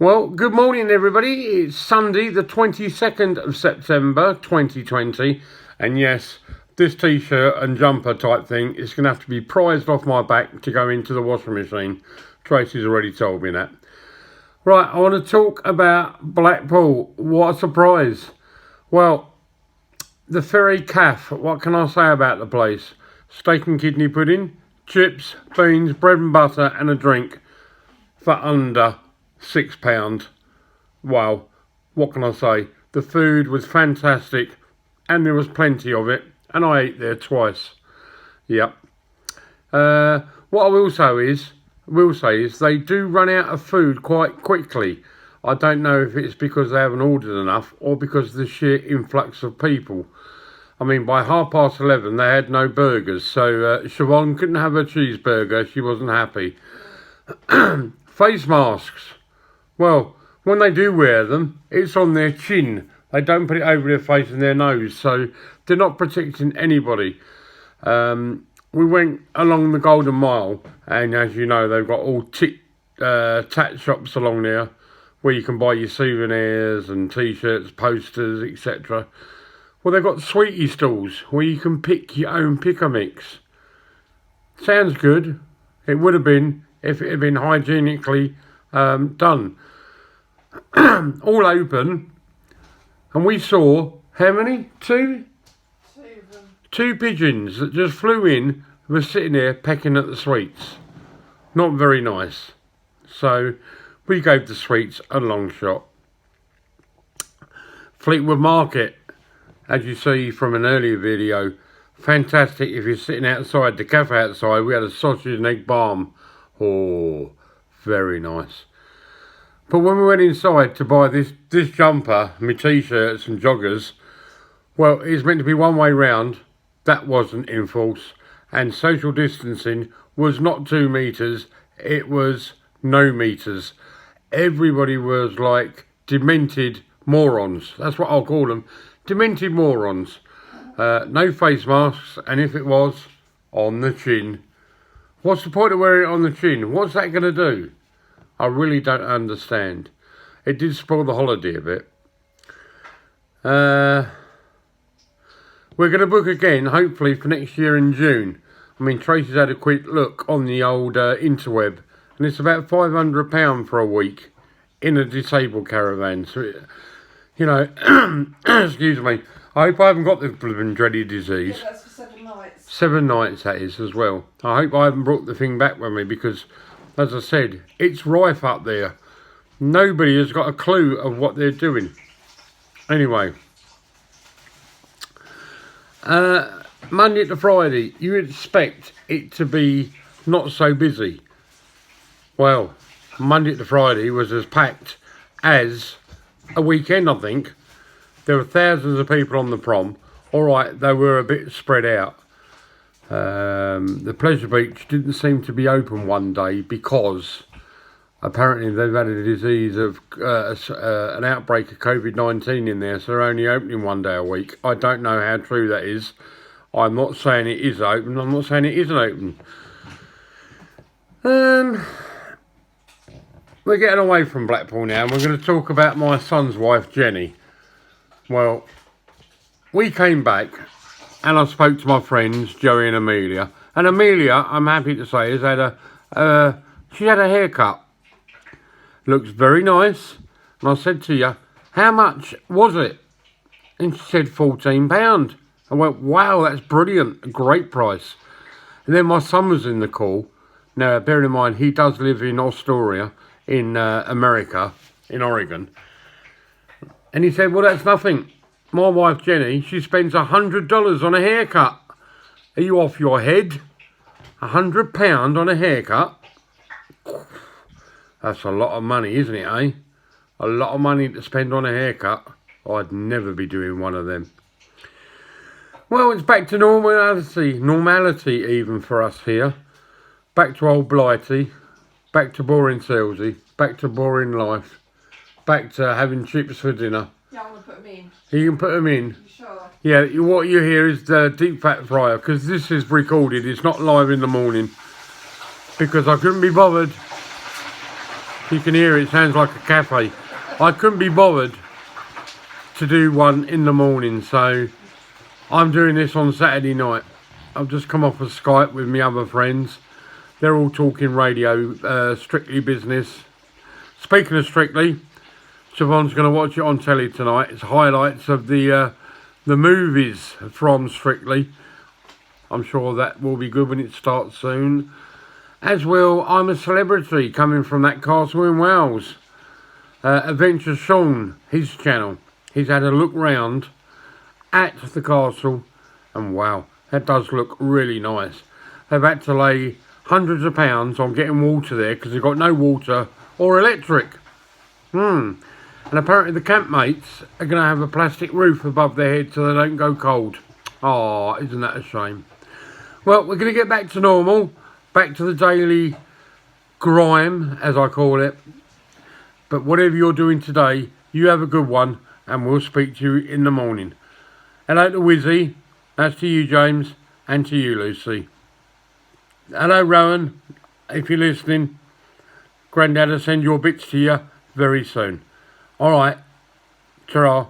Well, good morning everybody. It's Sunday the 22nd of September 2020 and yes, this t-shirt and jumper type thing is going to have to be prized off my back to go into the washing machine. Tracy's already told me that. Right, I want to talk about Blackpool. What a surprise. Well, the Ferry Caff, what can I say about the place? Steak and kidney pudding, chips, beans, bread and butter and a drink for under £6. Wow, what can I say? The food was fantastic and there was plenty of it and I ate there twice. Yep. What I will say is they do run out of food quite quickly. I don't know if it's because they haven't ordered enough or because of the sheer influx of people. I mean, by 11:30 they had no burgers, so Siobhan couldn't have a cheeseburger. She wasn't happy. Face masks. Well, when they do wear them, it's on their chin. They don't put it over their face and their nose, so they're not protecting anybody. We went along the Golden Mile, and as you know, they've got all tat shops along there where you can buy your souvenirs and t-shirts, posters, etc. Well, they've got sweetie stalls where you can pick your own pick-a-mix. Sounds good. It would have been if it had been hygienically done. All open, and we saw how many? Two pigeons that just flew in, were sitting there pecking at the sweets. Not very nice. So we gave the sweets a long shot. Fleetwood Market, as you see from an earlier video, fantastic. If you're sitting outside the cafe outside, we had a sausage and egg balm. Oh, very nice. But when we went inside to buy this jumper, my t-shirts and joggers, well, it's meant to be one way round. That wasn't in force. And social distancing was not 2 metres, it was no metres. Everybody was like demented morons. That's what I'll call them. Demented morons. No face masks, and if it was, on the chin. What's the point of wearing it on the chin? What's that going to do? I really don't understand. It did spoil the holiday a bit. We're going to book again, hopefully for next year in June. I mean, Tracy's had a quick look on the old interweb, and it's about £500 for a week in a disabled caravan. So, you know, excuse me. I hope I haven't got the blooming dreaded disease. Yeah, that's for 7 nights. 7 nights, that is, as well. I hope I haven't brought the thing back with me because, as I said, it's rife up there. Nobody has got a clue of what they're doing. Anyway. Monday to Friday, you expect it to be not so busy. Well, Monday to Friday was as packed as a weekend, I think. There were thousands of people on the prom. All right, they were a bit spread out. The Pleasure Beach didn't seem to be open one day because apparently they've had a disease of an outbreak of COVID-19 in there, so they're only opening one day a week. I don't know how true that is. I'm not saying it is open, I'm not saying it isn't open. We're getting away from Blackpool now, and we're going to talk about my son's wife, Jenny. Well, we came back, and I spoke to my friends, Joey and Amelia. And Amelia, I'm happy to say, has had she had a haircut. Looks very nice. And I said to you, how much was it? And she said £14. I went, wow, that's brilliant. A great price. And then my son was in the call. Now, bear in mind, he does live in Astoria, in America, in Oregon. And he said, well, that's nothing. My wife, Jenny, she spends $100 on a haircut. Are you off your head? £100 on a haircut? That's a lot of money, isn't it, eh? A lot of money to spend on a haircut. I'd never be doing one of them. Well, it's back to normality even for us here. Back to old Blighty, back to boring Selsey, back to boring life, back to having chips for dinner. Yeah, I'm going to put them in. You can put them in. You sure? Yeah, what you hear is the deep fat fryer, because this is recorded, it's not live in the morning, because I couldn't be bothered. You can hear it sounds like a cafe. I couldn't be bothered to do one in the morning, so I'm doing this on Saturday night. I've just come off of Skype with my other friends. They're all talking radio, Strictly Business. Speaking of Strictly, Siobhan's going to watch it on telly tonight. It's highlights of the movies from Strictly. I'm sure that will be good when it starts soon. As will I'm a Celebrity, coming from that castle in Wales. Adventure Sean, his channel. He's had a look round at the castle, and wow, that does look really nice. They've had to lay hundreds of pounds on getting water there because they've got no water or electric. And apparently the campmates are going to have a plastic roof above their head so they don't go cold. Oh, isn't that a shame? Well, we're going to get back to normal, back to the daily grime, as I call it. But whatever you're doing today, you have a good one, and we'll speak to you in the morning. Hello to Wizzy, that's to you, James, and to you, Lucy. Hello, Rowan, if you're listening. Grandad will send your bits to you very soon. All right, ta-ra.